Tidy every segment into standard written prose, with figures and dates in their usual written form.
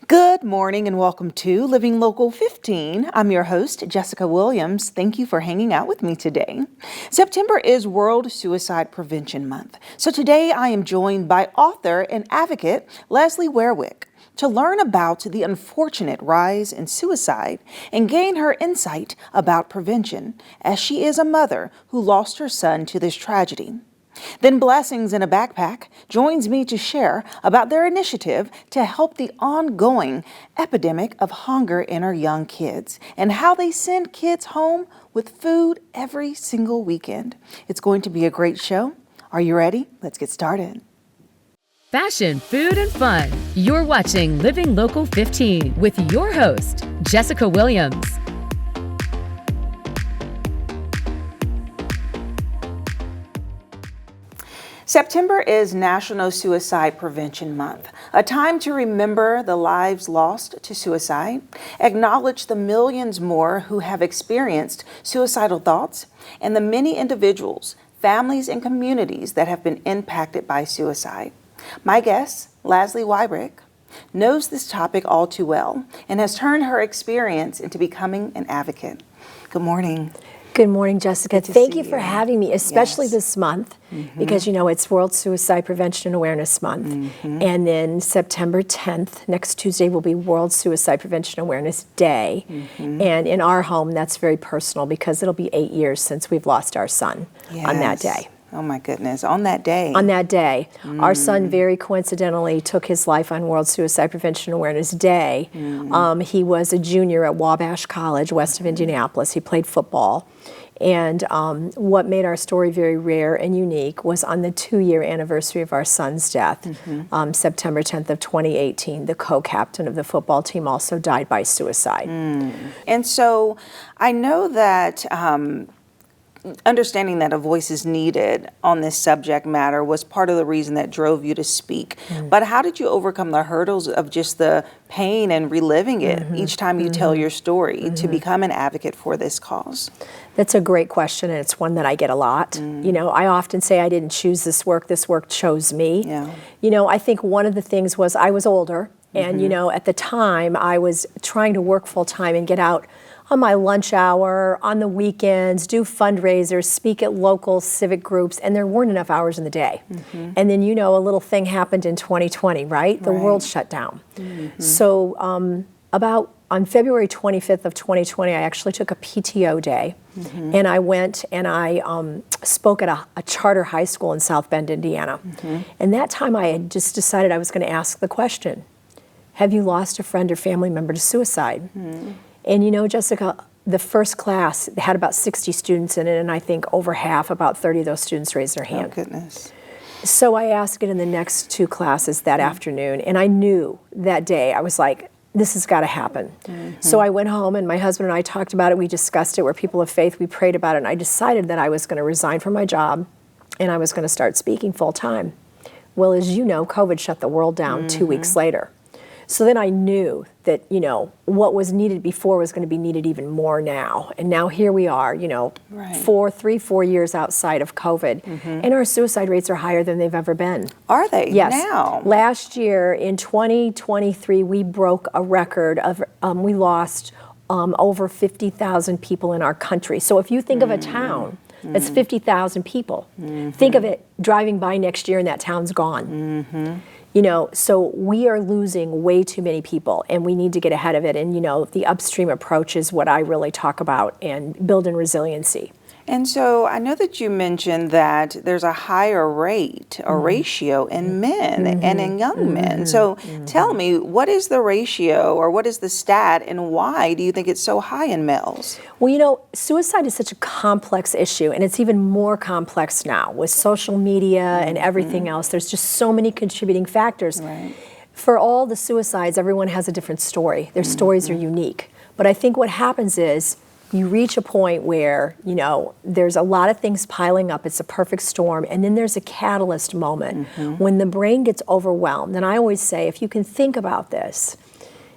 Good morning and welcome to Living Local 15. I'm your host, Jessica Williams. Thank you for hanging out with me today. September is World Suicide Prevention Month. So today I am joined by author and advocate Leslie Weirich to learn about the unfortunate rise in suicide and gain her insight about prevention, as she is a mother who lost her son to this tragedy. Then Blessings in a Backpack joins me to share about their initiative to help the ongoing epidemic of hunger in our young kids and how they send kids home with food every single weekend. It's going to be a great show. Are you ready? Let's get started. Fashion, food, and fun. You're watching Living Local 15 with your host, Jessica Williams. September is National Suicide Prevention Month, a time to remember the lives lost to suicide, acknowledge the millions more who have experienced suicidal thoughts, and the many individuals, families, and communities that have been impacted by suicide. My guest, Leslie Weirich, knows this topic all too well and has turned her experience into becoming an advocate. Good morning. Good morning, Jessica. Thank you for having me, especially this month, because you know it's World Suicide Prevention and Awareness Month. And then September 10th, next Tuesday, will be World Suicide Prevention and Awareness Day. And in our home, that's very personal because it'll be 8 years since we've lost our son on that day. Oh my goodness, on that day. On that day. Our son very coincidentally took his life on World Suicide Prevention and Awareness Day. He was a junior at Wabash College, west of Indianapolis. He played football. And what made our story very rare and unique was on the 2-year anniversary of our son's death, September 10th of 2018, the co-captain of the football team also died by suicide. And so I know that understanding that a voice is needed on this subject matter was part of the reason that drove you to speak. But how did you overcome the hurdles of just the pain and reliving it each time you tell your story to become an advocate for this cause? That's a great question, and it's one that I get a lot. You know, I often say I didn't choose this work chose me. You know, I think one of the things was I was older, and you know, at the time I was trying to work full time and get out on my lunch hour, on the weekends, do fundraisers, speak at local civic groups, and there weren't enough hours in the day. And then, you know, a little thing happened in 2020, right? The world shut down. So on February 25th of 2020, I actually took a PTO day, and I went and I spoke at a charter high school in South Bend, Indiana. And that time I had just decided I was going to ask the question, have you lost a friend or family member to suicide? And you know, Jessica, the first class had about 60 students in it, and I think over half, about 30 of those students raised their hand. Oh, goodness. So I asked it in the next 2 classes that afternoon, and I knew that day, I was like, this has got to happen. So I went home, and my husband and I talked about it. We discussed it. We're people of faith. We prayed about it, and I decided that I was going to resign from my job, and I was going to start speaking full time. Well, as you know, COVID shut the world down 2 weeks later. So then I knew that, you know, what was needed before was going to be needed even more now. And now here we are, you know, 4 years outside of COVID. And our suicide rates are higher than they've ever been. Are they? Yes. Now? Last year, in 2023, we broke a record of, we lost over 50,000 people in our country. So if you think of a town, that's 50,000 people. Think of it driving by next year and that town's gone. You know, so we are losing way too many people, and we need to get ahead of it. And, you know, the upstream approach is what I really talk about, and building resiliency. And so I know that you mentioned that there's a higher rate or ratio in men and in young men. So tell me, what is the ratio or what is the stat, and why do you think it's so high in males? Well, you know, suicide is such a complex issue, and it's even more complex now with social media and everything else. There's just so many contributing factors. For all the suicides, everyone has a different story. Their stories are unique. But I think what happens is you reach a point where, you know, there's a lot of things piling up. It's a perfect storm. And then there's a catalyst moment when the brain gets overwhelmed. And I always say, if you can think about this,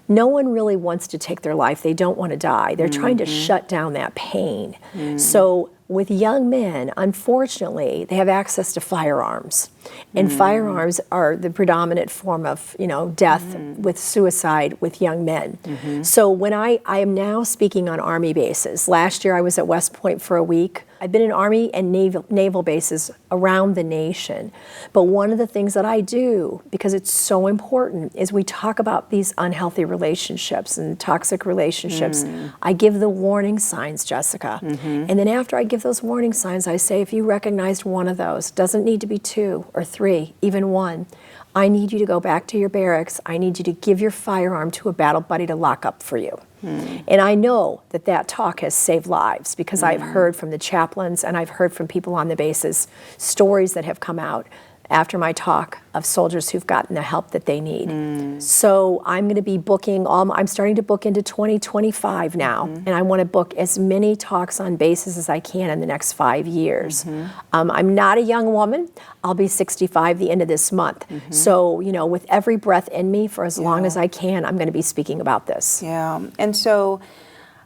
no one really wants to take their life. They don't want to die. They're trying to shut down that pain. So with young men, unfortunately, they have access to firearms. And firearms are the predominant form of, death with suicide with young men. So when I am now speaking on Army bases. Last year I was at West Point for a week. I've been in Army and naval bases around the nation. But one of the things that I do, because it's so important, is we talk about these unhealthy relationships and toxic relationships. I give the warning signs, Jessica. And then after I give those warning signs, I say, if you recognized one of those, doesn't need to be 2 or 3, even 1, I need you to go back to your barracks. I need you to give your firearm to a battle buddy to lock up for you. And I know that that talk has saved lives because I've heard from the chaplains and I've heard from people on the bases stories that have come out after my talk of soldiers who've gotten the help that they need. So I'm going to be booking, I'm starting to book into 2025 now, and I want to book as many talks on bases as I can in the next 5 years. I'm not a young woman. I'll be 65 the end of this month. So, with every breath in me for as long as I can, I'm going to be speaking about this. Yeah, and so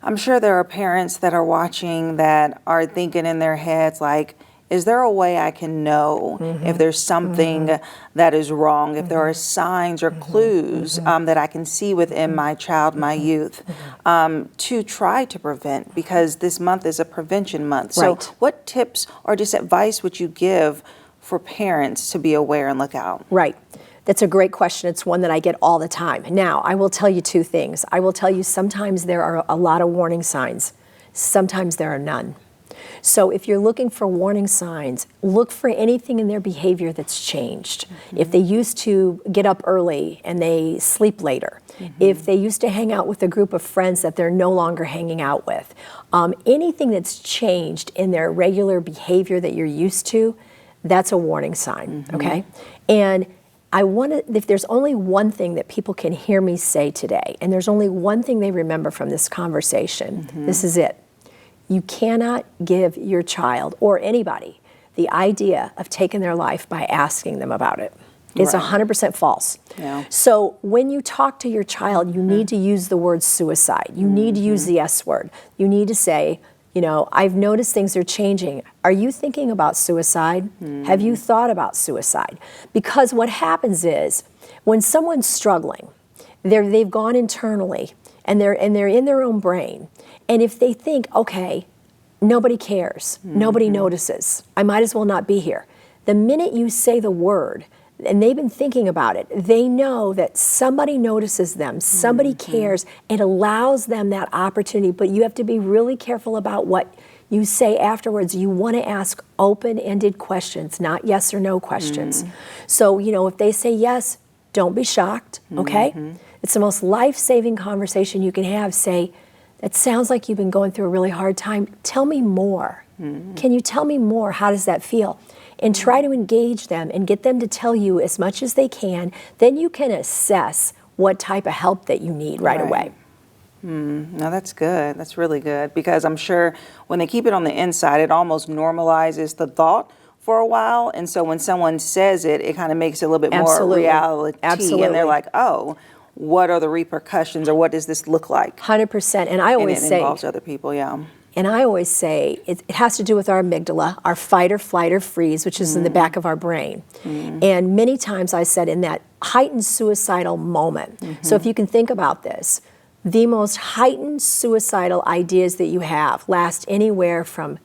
I'm sure there are parents that are watching that are thinking in their heads like, is there a way I can know if there's something that is wrong, if there are signs or clues that I can see within my child, my youth, to try to prevent, because this month is a prevention month. So what tips or just advice would you give for parents to be aware and look out? Right. That's a great question. It's one that I get all the time. Now, I will tell you 2 things. I will tell you sometimes there are a lot of warning signs. Sometimes there are none. So if you're looking for warning signs, look for anything in their behavior that's changed. If they used to get up early and they sleep later, if they used to hang out with a group of friends that they're no longer hanging out with, anything that's changed in their regular behavior that you're used to, that's a warning sign, okay? And if there's only one thing that people can hear me say today, and there's only one thing they remember from this conversation, this is it. You cannot give your child or anybody the idea of taking their life by asking them about it. It's 100% false. So when you talk to your child, you need to use the word suicide. You need to use the S word. You need to say, I've noticed things are changing. Are you thinking about suicide? Have you thought about suicide? Because what happens is when someone's struggling, they've gone internally and they're in their own brain. And if they think, okay, nobody cares, nobody notices, I might as well not be here. The minute you say the word, and they've been thinking about it, they know that somebody notices them, somebody cares, it allows them that opportunity, but you have to be really careful about what you say afterwards. You want to ask open-ended questions, not yes or no questions. So, if they say yes, don't be shocked, okay? It's the most life-saving conversation you can have. Say, it sounds like you've been going through a really hard time. Tell me more. Can you tell me more? How does that feel? And try to engage them and get them to tell you as much as they can. Then you can assess what type of help that you need right away. No, that's good. That's really good, because I'm sure when they keep it on the inside, it almost normalizes the thought for a while. And so when someone says it, it kind of makes it a little bit more reality. And they're like, oh, what are the repercussions, or what does this look like? 100%. And I always say, it involves other people, And I always say it has to do with our amygdala, our fight or flight or freeze, which is in the back of our brain. And many times I said in that heightened suicidal moment, so if you can think about this, the most heightened suicidal ideas that you have last anywhere from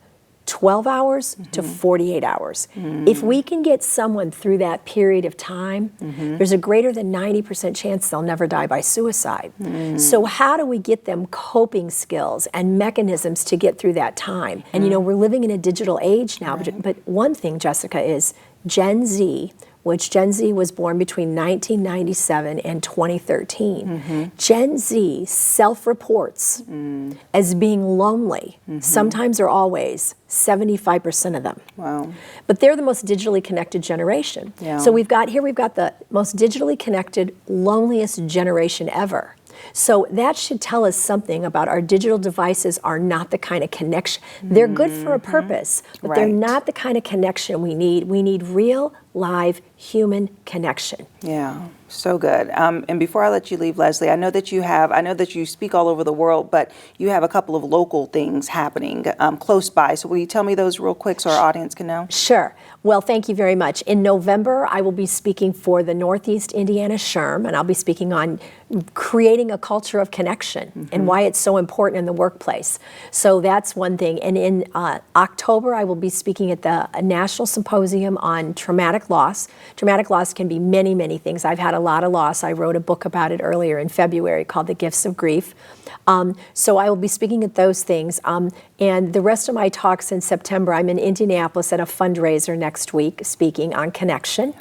12 hours to 48 hours. If we can get someone through that period of time, there's a greater than 90% chance they'll never die by suicide. So how do we get them coping skills and mechanisms to get through that time? And we're living in a digital age now, but one thing, Jessica, is Gen Z, which Gen Z was born between 1997 and 2013. Gen Z self-reports as being lonely, sometimes or always, 75% of them. Wow. But they're the most digitally connected generation. So we've got the most digitally connected, loneliest generation ever. So that should tell us something about our digital devices are not the kind of connection. They're good for a purpose, but they're not the kind of connection we need. We need real, live human connection. Yeah, so good. And before I let you leave, Leslie, I know that you speak all over the world, but you have a couple of local things happening close by. So will you tell me those real quick so our audience can know? Sure. Well, thank you very much. In November, I will be speaking for the Northeast Indiana SHRM, and I'll be speaking on creating a culture of connection and why it's so important in the workplace. So that's one thing. And in October, I will be speaking at the National Symposium on Traumatic Loss. Traumatic loss can be many, many things. I've had a lot of loss. I wrote a book about it earlier in February called The Gifts of Grief. So I will be speaking at those things. And the rest of my talks in September, I'm in Indianapolis at a fundraiser next week speaking on connection.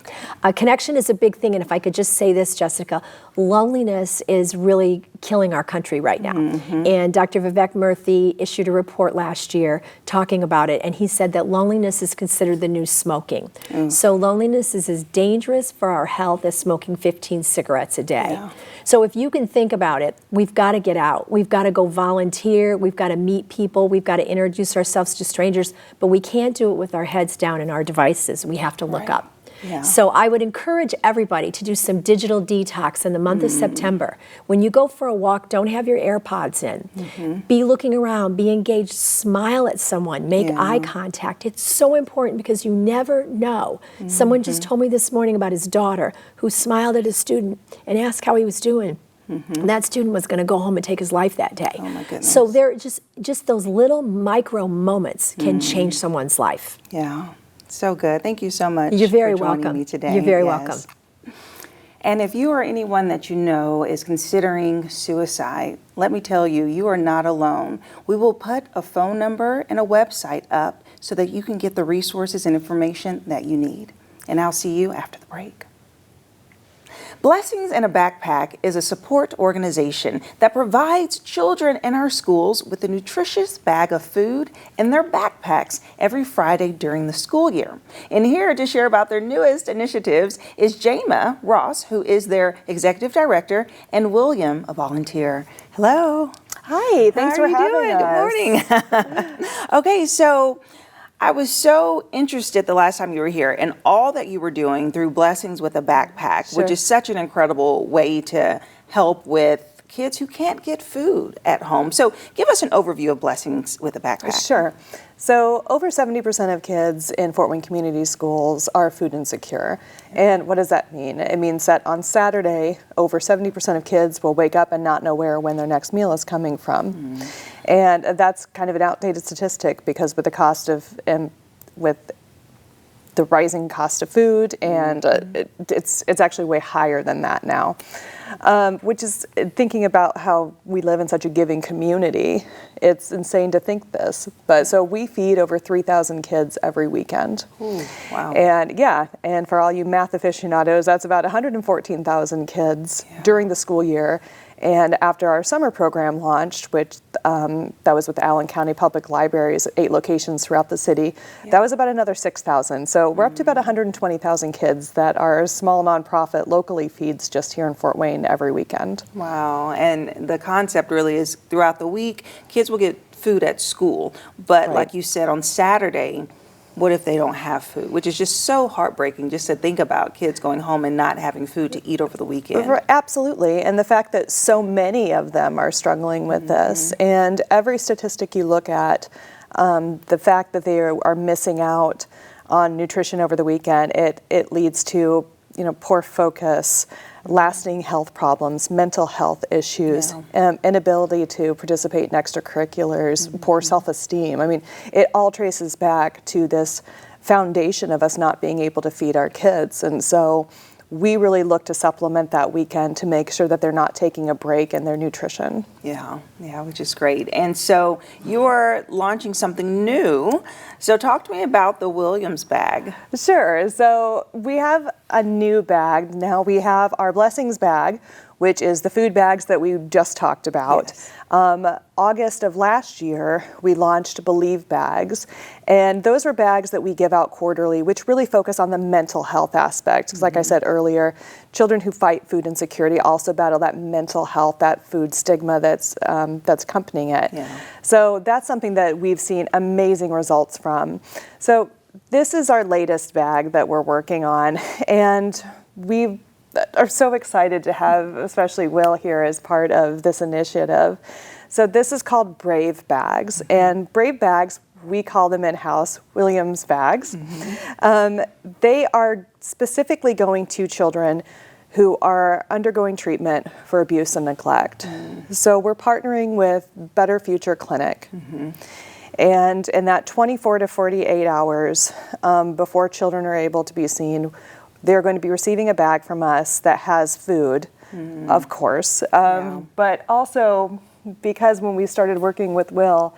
Connection is a big thing, and if I could just say this, Jessica, loneliness is really killing our country right now. And Dr. Vivek Murthy issued a report last year talking about it, and he said that loneliness is considered the new smoking. So loneliness is as dangerous for our health as smoking 15 cigarettes a day. Yeah. So if you can think about it, we've got to get out. We've got to go volunteer. We've got to meet people. We've got to introduce ourselves to strangers. But we can't do it with our heads down in our devices. We have to look up. Yeah. So I would encourage everybody to do some digital detox in the month of September. When you go for a walk, don't have your AirPods in. Be looking around, be engaged, smile at someone, make eye contact. It's so important because you never know. Someone just told me this morning about his daughter who smiled at a student and asked how he was doing. And that student was going to go home and take his life that day. Oh my goodness. So there just those little micro moments can change someone's life. Yeah. So good. Thank you so much. You're very for joining welcome. me today. You're very welcome. And if you or anyone that you know is considering suicide, let me tell you, you are not alone. We will put a phone number and a website up so that you can get the resources and information that you need. And I'll see you after the break. Blessings in a Backpack is a support organization that provides children in our schools with a nutritious bag of food in their backpacks every Friday during the school year. And here to share about their newest initiatives is Jama Ross, who is their executive director, and William, a volunteer. Hello. Hi, thanks for having us. Good morning. Okay, so I was so interested the last time you were here in all that you were doing through Blessings with a Backpack, which is such an incredible way to help with kids who can't get food at home. So give us an overview of Blessings with a Backpack. Sure. So over 70% of kids in Fort Wayne Community Schools are food insecure. And what does that mean? It means that on Saturday, over 70% of kids will wake up and not know where or when their next meal is coming from. And that's kind of an outdated statistic because with the cost of, with the rising cost of food, and it's actually way higher than that now. Which is, thinking about how we live in such a giving community, it's insane to think this. But so we feed over 3,000 kids every weekend. Ooh, wow. And for all you math aficionados, that's about 114,000 kids during the school year. And after our summer program launched, which that was with the Allen County Public Libraries, 8 locations throughout the city, that was about another 6,000. So we're up to about 120,000 kids that our small nonprofit locally feeds just here in Fort Wayne every weekend. Wow, and the concept really is throughout the week, kids will get food at school, but like you said, on Saturday, what if they don't have food? Which is just so heartbreaking just to think about kids going home and not having food to eat over the weekend. Absolutely, and the fact that so many of them are struggling with this, and every statistic you look at, the fact that they are missing out on nutrition over the weekend, it leads to poor focus, lasting health problems, mental health issues, inability to participate in extracurriculars, poor self-esteem. I mean, it all traces back to this foundation of us not being able to feed our kids. And so we really look to supplement that weekend to make sure that they're not taking a break in their nutrition. Yeah, which is great. And so you're launching something new. So talk to me about the Williams bag. Sure. So we have a new bag. Now we have our Blessings bag, which is the food bags that we just talked about. August of last year, we launched Believe bags, and those are bags that we give out quarterly, which really focus on the mental health aspect. Because like I said earlier, children who fight food insecurity also battle that mental health, that food stigma that's accompanying it. So that's something that we've seen amazing results from. So this is our latest bag that we're working on, and we are so excited to have, especially Will here, as part of this initiative. So this is called Brave Bags, and Brave Bags, we call them in-house Williams bags. They are specifically going to children who are undergoing treatment for abuse and neglect. So we're partnering with Better Future Clinic. And in that 24 to 48 hours before children are able to be seen, they're going to be receiving a bag from us that has food, of course, but also because when we started working with Will,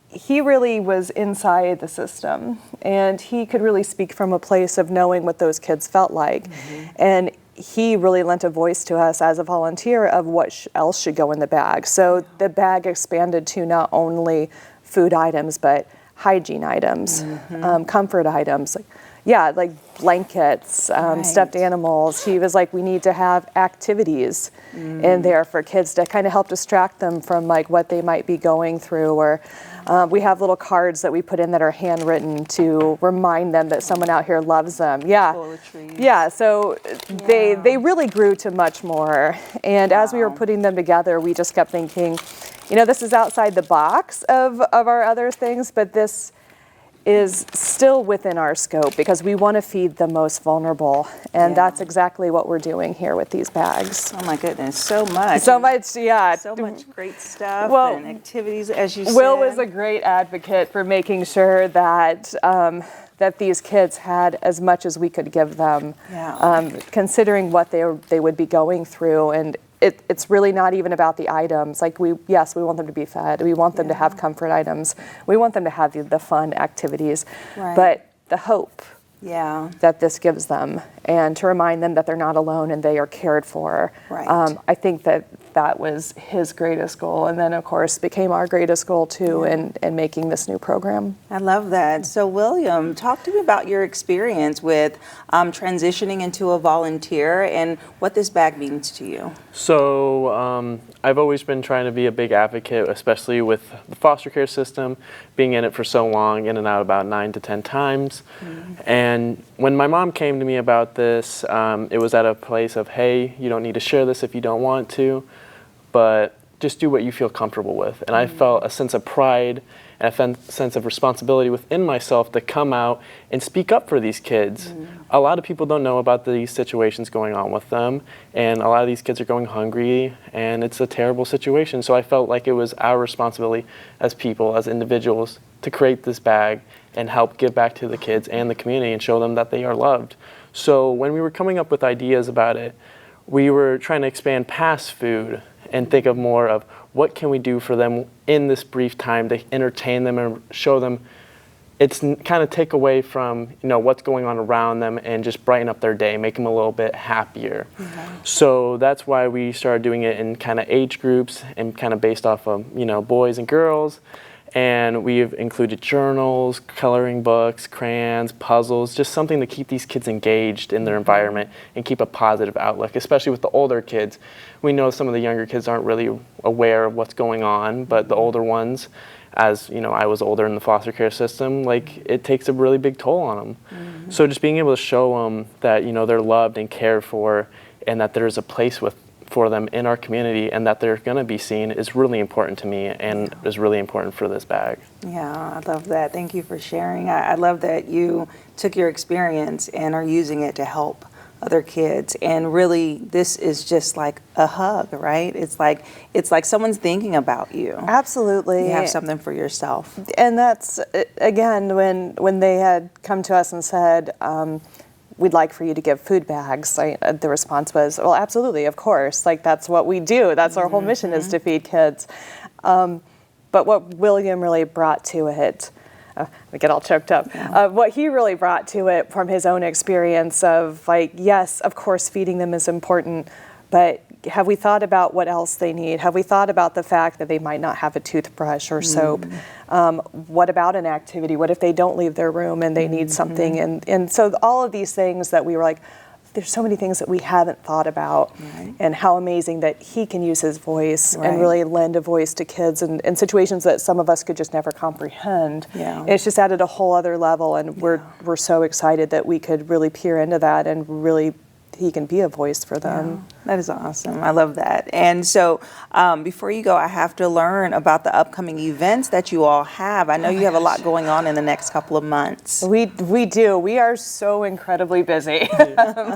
he really was inside the system, and he could really speak from a place of knowing what those kids felt like. And he really lent a voice to us as a volunteer of what else should go in the bag. So the bag expanded to not only food items, but hygiene items, comfort items, like blankets, stuffed animals. He was like, we need to have activities in there for kids to kind of help distract them from like what they might be going through. Or we have little cards that we put in that are handwritten to remind them that someone out here loves them. So they really grew to much more. And as we were putting them together, we just kept thinking, you know, this is outside the box of our other things, but this is still within our scope because we want to feed the most vulnerable, and that's exactly what we're doing here with these bags. Oh my goodness, so much. So much great stuff and activities, as you said. Will was a great advocate for making sure that that these kids had as much as we could give them, considering what they would be going through. And it's really not even about the items. Like we want them to be fed. We want them to have comfort items. We want them to have the fun activities, but the hope that this gives them, and to remind them that they're not alone and they are cared for. I think that was his greatest goal, and then of course became our greatest goal too in making this new program. I love that. So William, talk to me about your experience with transitioning into a volunteer and what this bag means to you. So I've always been trying to be a big advocate, especially with the foster care system, being in it for so long, in and out about 9 to 10 times. And when my mom came to me about this, it was at a place of, hey, you don't need to share this if you don't want to, but just do what you feel comfortable with. And I felt a sense of pride and a sense of responsibility within myself to come out and speak up for these kids. A lot of people don't know about these situations going on with them, and a lot of these kids are going hungry, and it's a terrible situation. So I felt like it was our responsibility as people, as individuals, to create this bag and help give back to the kids and the community and show them that they are loved. So when we were coming up with ideas about it, we were trying to expand past food and think of more of what can we do for them in this brief time to entertain them and show them. It's kind of take away from what's going on around them and just brighten up their day, make them a little bit happier. So that's why we started doing it in kind of age groups and kind of based off of boys and girls. And we've included journals, coloring books, crayons, puzzles, just something to keep these kids engaged in their environment and keep a positive outlook, especially with the older kids. We know some of the younger kids aren't really aware of what's going on, but the older ones, as I was older in the foster care system, it takes a really big toll on them. So just being able to show them that they're loved and cared for, and that there's a place for them in our community and that they're going to be seen is really important to me and is really important for this bag. Yeah, I love that. Thank you for sharing. I love that you took your experience and are using it to help other kids. And really, this is just like a hug, right? It's like someone's thinking about you. Absolutely. You have something for yourself. And that's, again, when they had come to us and said, we'd like for you to give food bags, the response was, well, absolutely, of course. That's what we do. That's our whole mission, is to feed kids. But what William really brought to it, I get all choked up, what he really brought to it from his own experience of yes, of course, feeding them is important, but have we thought about what else they need? Have we thought about the fact that they might not have a toothbrush or soap? What about an activity? What if they don't leave their room and they need something? And so all of these things that we were there's so many things that we haven't thought about, and how amazing that he can use his voice and really lend a voice to kids in situations that some of us could just never comprehend. And it's just added a whole other level, and we're so excited that we could really peer into that and really he can be a voice for them. That is awesome. I love that. And so before you go, I have to learn about the upcoming events that you all have. I know you have a lot going on in the next couple of months. We do. We are so incredibly busy,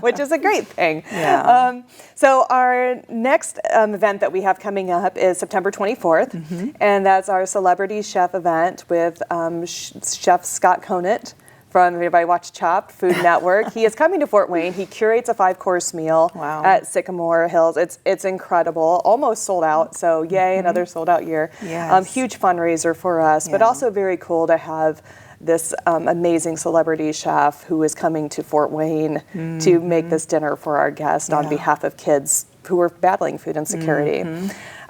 which is a great thing. So our next event that we have coming up is September 24th, and that's our Celebrity Chef event with Chef Scott Conant from Everybody Watch Chopped Food Network. He is coming to Fort Wayne. He curates a 5-course meal at Sycamore Hills. It's incredible. Almost sold out, so yay, another sold out year. Huge fundraiser for us, but also very cool to have this amazing celebrity chef who is coming to Fort Wayne to make this dinner for our guests on behalf of kids who are battling food insecurity.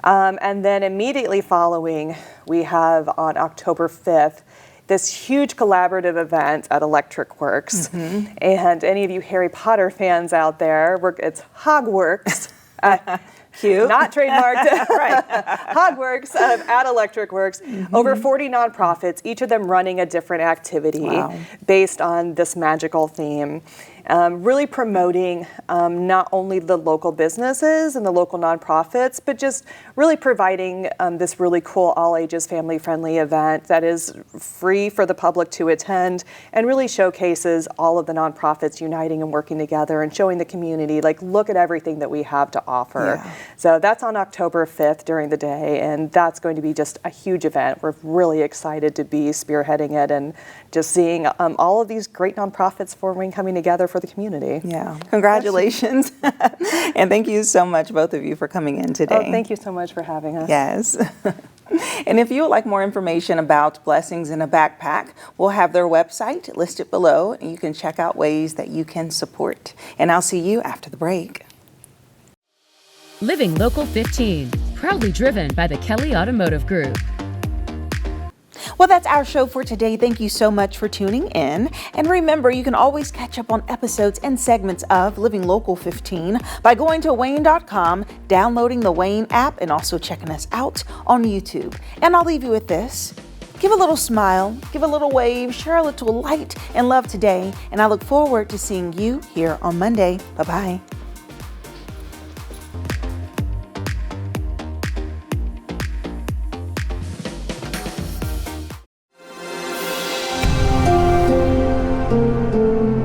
And then immediately following, we have on October 5th, this huge collaborative event at Electric Works. And any of you Harry Potter fans out there, it's Hogworks. Cute. Not trademarked. Hogworks at Electric Works. Over 40 nonprofits, each of them running a different activity based on this magical theme. Really promoting not only the local businesses and the local nonprofits, but just really providing this really cool all-ages family-friendly event that is free for the public to attend and really showcases all of the nonprofits uniting and working together and showing the community, like, look at everything that we have to offer. So that's on October 5th during the day, and that's going to be just a huge event. We're really excited to be spearheading it and just seeing all of these great nonprofits forming, coming together for the community. Congratulations. And thank you so much, both of you, for coming in today. Oh, thank you so much for having us. Yes. And if you would like more information about Blessings in a Backpack, we'll have their website listed below, and you can check out ways that you can support. And I'll see you after the break. Living Local 15, proudly driven by the Kelly Automotive Group. Well, that's our show for today. Thank you so much for tuning in. And remember, you can always catch up on episodes and segments of Living Local 15 by going to WANE.com, downloading the WANE app, and also checking us out on YouTube. And I'll leave you with this. Give a little smile, give a little wave, share a little light and love today. And I look forward to seeing you here on Monday. Bye-bye.